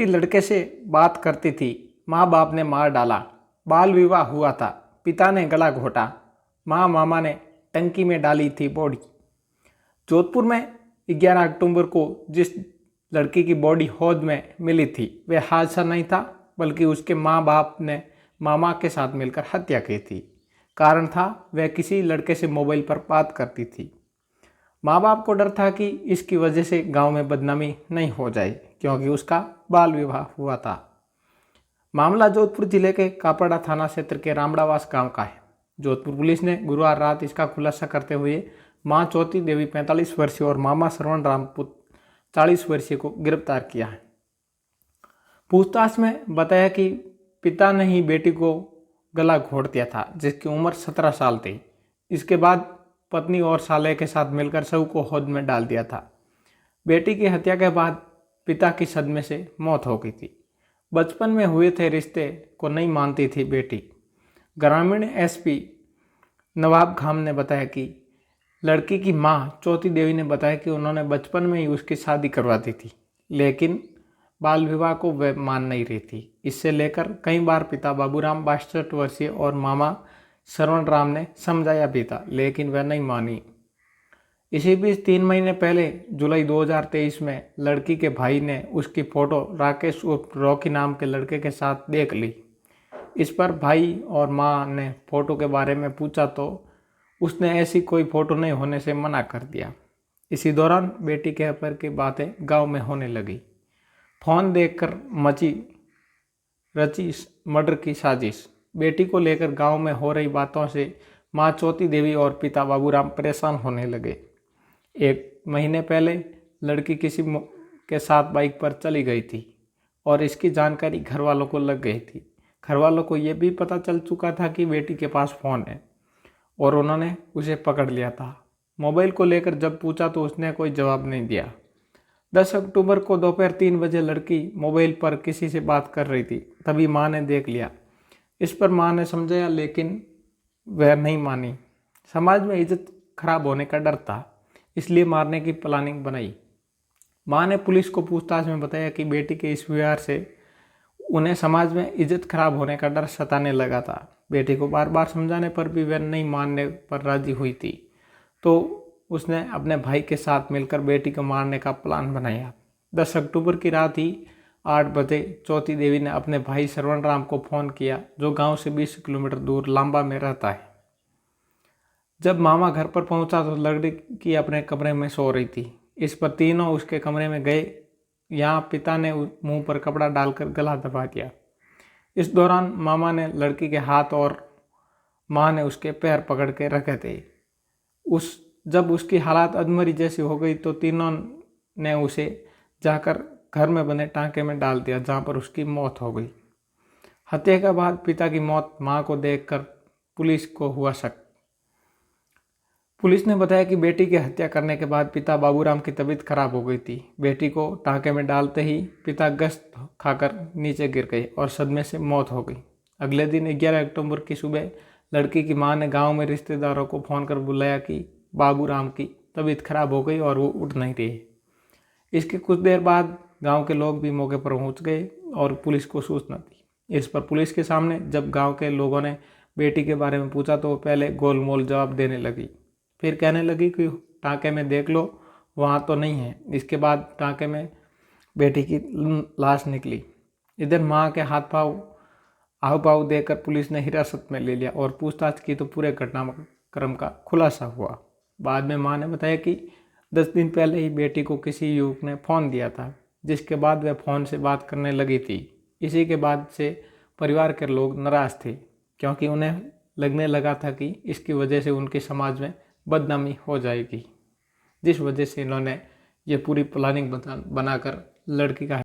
बेटी लड़के से बात करती थी, माँ बाप ने मार डाला, बाल विवाह हुआ था, पिता ने गला घोटा, मामा ने टंकी में डाली थी बॉडी। जोधपुर में 11 अक्टूबर को जिस लड़की की बॉडी हौद में मिली थी वह हादसा नहीं था, बल्कि उसके माँ बाप ने मामा के साथ मिलकर हत्या की थी। कारण था वह किसी लड़के से मोबाइल पर बात करती थी। माँ बाप को डर था कि इसकी वजह से गांव में बदनामी नहीं हो जाए, क्योंकि उसका बाल विवाह हुआ था। मामला जोधपुर जिले के कापड़ा थाना क्षेत्र के रामड़ावास गांव का है। जोधपुर पुलिस ने गुरुवार रात इसका खुलासा करते हुए मां चौथी देवी 45 वर्षीय और मामा श्रवण रामपुत 40 वर्षीय को गिरफ्तार किया है। पूछताछ में बताया कि पिता ने ही बेटी को गला घोट दिया था, जिसकी उम्र 17 साल थी। इसके बाद पत्नी और साले के साथ मिलकर शव को हौद में डाल दिया था। बेटी की हत्या के बाद पिता की सदमे से मौत हो गई थी। बचपन में हुए थे रिश्ते को नहीं मानती थी बेटी। ग्रामीण एसपी नवाब खान ने बताया कि लड़की की मां चौथी देवी ने बताया कि उन्होंने बचपन में ही उसकी शादी करवा दी थी, लेकिन बाल विवाह को वह मान नहीं रही थी। इससे लेकर कई बार पिता बाबूराम 62 वर्षीय और मामा श्रवण राम ने समझाया भी था, लेकिन वह नहीं मानी। इसी बीच 3 महीने पहले जुलाई 2023 में लड़की के भाई ने उसकी फोटो राकेश उर्फ रॉकी नाम के लड़के के साथ देख ली। इस पर भाई और मां ने फोटो के बारे में पूछा तो उसने ऐसी कोई फोटो नहीं होने से मना कर दिया। इसी दौरान बेटी के अफेयर की बातें गांव में होने लगी। फोन देखकर रची मर्डर की साजिश। बेटी को लेकर गांव में हो रही बातों से मां चौथी देवी और पिता बाबूराम परेशान होने लगे। 1 महीने पहले लड़की किसी के साथ बाइक पर चली गई थी और इसकी जानकारी घर वालों को लग गई थी। घर वालों को यह भी पता चल चुका था कि बेटी के पास फ़ोन है और उन्होंने उसे पकड़ लिया था। मोबाइल को लेकर जब पूछा तो उसने कोई जवाब नहीं दिया। 10 अक्टूबर को दोपहर 3 बजे लड़की मोबाइल पर किसी से बात कर रही थी, तभी माँ ने देख लिया। इस पर माँ ने समझाया, लेकिन वह नहीं मानी। समाज में इज्जत खराब होने का डर था, इसलिए मारने की प्लानिंग बनाई। माँ ने पुलिस को पूछताछ में बताया कि बेटी के इस व्यवहार से उन्हें समाज में इज्जत खराब होने का डर सताने लगा था। बेटी को बार बार समझाने पर भी वह नहीं मानने पर राजी हुई थी, तो उसने अपने भाई के साथ मिलकर बेटी को मारने का प्लान बनाया। 10 अक्टूबर की रात ही 8 बजे चौथी देवी ने अपने भाई श्रवण राम को फ़ोन किया, जो गांव से 20 किलोमीटर दूर लांबा में रहता है। जब मामा घर पर पहुंचा तो लड़की अपने कमरे में सो रही थी। इस पर तीनों उसके कमरे में गए। यहाँ पिता ने मुंह पर कपड़ा डालकर गला दबा दिया। इस दौरान मामा ने लड़की के हाथ और माँ ने उसके पैर पकड़ के रखे थे। जब उसकी हालत अधमरी जैसी हो गई तो तीनों ने उसे जाकर घर में बने टांके में डाल दिया, जहाँ पर उसकी मौत हो गई। हत्या के बाद पिता की मौत मां को देखकर पुलिस को हुआ शक। पुलिस ने बताया कि बेटी की हत्या करने के बाद पिता बाबूराम की तबीयत खराब हो गई थी। बेटी को टांके में डालते ही पिता गश्त खाकर नीचे गिर गए और सदमे से मौत हो गई। अगले दिन 11 अक्टूबर की सुबह लड़की की मां ने गांव में रिश्तेदारों को फ़ोन कर बुलाया कि बाबूराम की तबीयत खराब हो गई और वो उठ नहीं रही। इसके कुछ देर बाद गांव के लोग भी मौके पर पहुंच गए और पुलिस को सूचना दी। इस पर पुलिस के सामने जब गांव के लोगों ने बेटी के बारे में पूछा तो वो पहले गोलमोल जवाब देने लगी, फिर कहने लगी कि टांके में देख लो, वहाँ तो नहीं है। इसके बाद टांके में बेटी की लाश निकली। इधर माँ के हाथ हाव भाव देकर पुलिस ने हिरासत में ले लिया और पूछताछ की तो पूरे घटनाक्रम का खुलासा हुआ। बाद में माँ ने बताया कि 10 दिन पहले ही बेटी को किसी युवक ने फ़ोन दिया था, जिसके बाद वह फ़ोन से बात करने लगी थी। इसी के बाद से परिवार के लोग नाराज़ थे, क्योंकि उन्हें लगने लगा था कि इसकी वजह से उनके समाज में बदनामी हो जाएगी, जिस वजह से इन्होंने ये पूरी प्लानिंग बनाकर लड़की का